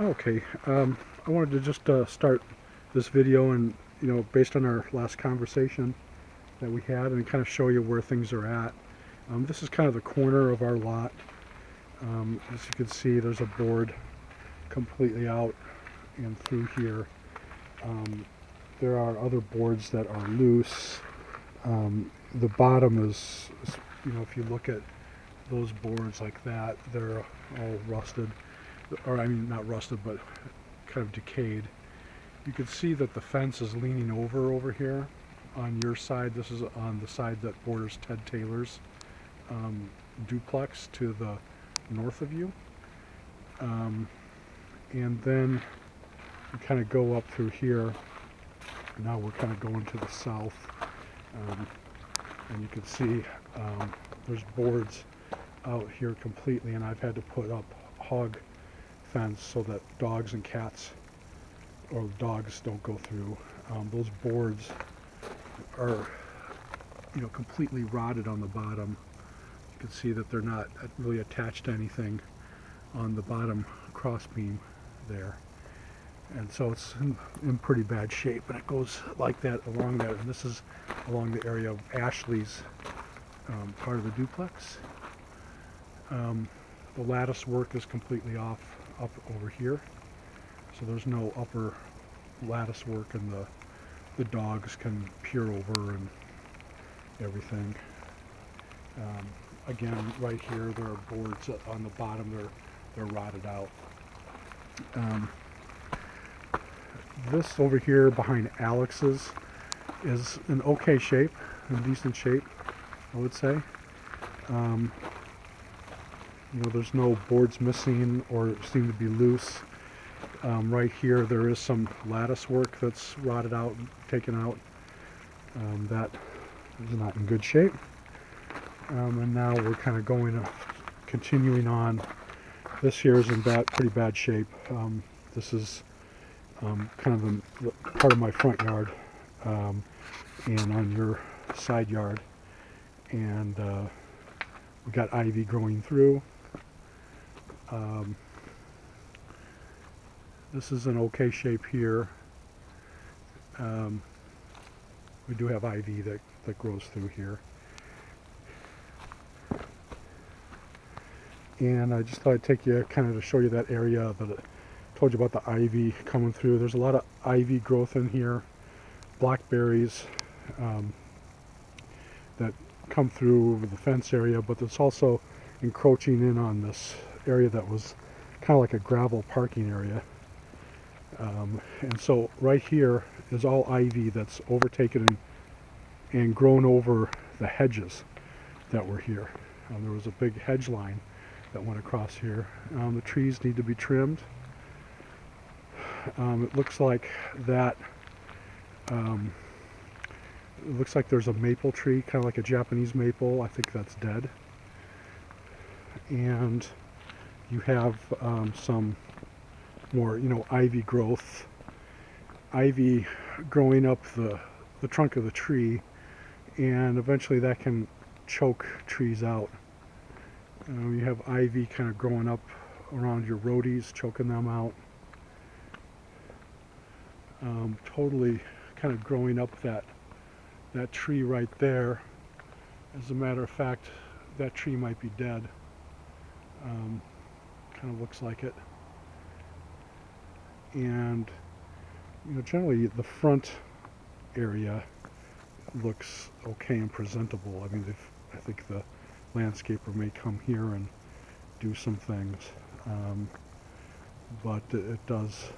Okay, I wanted to just start this video and, based on our last conversation that we had and kind of show you where things are at. This is kind of the corner of our lot. As you can see, there's a board completely out and through here. There are other boards that are loose. The bottom is, if you look at those boards like that, they're all rusted. Or I mean, not rusted, but kind of decayed. You can see that the fence is leaning over here on your side. This is on the side that borders Ted Taylor's duplex to the north of you. And then you kind of go up through here. Now we're kind of going to the south. And you can see there's boards out here completely, and I've had to put up hog fence so that dogs and cats or dogs don't go through. Those boards are completely rotted on the bottom. You can see that they're not really attached to anything on the bottom cross beam there, and so it's in pretty bad shape, and it goes like that along there, and this is along the area of Ashley's part of the duplex. The lattice work is completely off up over here, so there's no upper lattice work, and the dogs can peer over and everything. Again, right here there are boards on the bottom. They're rotted out. This over here behind Alex's is in okay shape, in decent shape, I would say. There's no boards missing or seem to be loose. Right here there is some lattice work that's rotted out, taken out. That is not in good shape. And now we're kind of continuing on. This here is in pretty bad shape. This is kind of the part of my front yard, and on your side yard. And we got ivy growing through. This is in okay shape here. We do have ivy that grows through here. And I just thought I'd take you kind of to show you that area that I told you about, the ivy coming through. There's a lot of ivy growth in here, blackberries that come through over the fence area, but it's also encroaching in on this area that was kind of like a gravel parking area. And so right here is all ivy that's overtaken and grown over the hedges that were here. There was a big hedge line that went across here. The trees need to be trimmed. It looks like that. It looks like there's a maple tree, kind of like a Japanese maple. I think that's dead. And you have some more, ivy growth. Ivy growing up the trunk of the tree, and eventually that can choke trees out. You have ivy kind of growing up around your roadies, choking them out. Totally kind of growing up that tree right there. As a matter of fact, that tree might be dead. Kind of looks like it. And generally the front area looks okay and presentable. I mean, I think the landscaper may come here and do some things, but it does.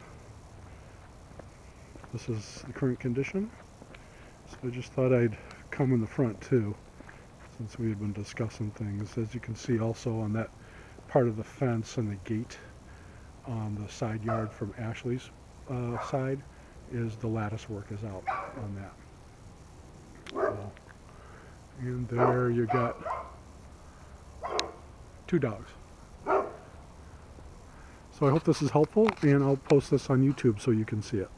This is the current condition, so I just thought I'd come in the front too, since we had been discussing things. As you can see also on that part of the fence and the gate on the side yard from Ashley's side, is the lattice work is out on that. So, and there you got 2 dogs. So I hope this is helpful, and I'll post this on YouTube so you can see it.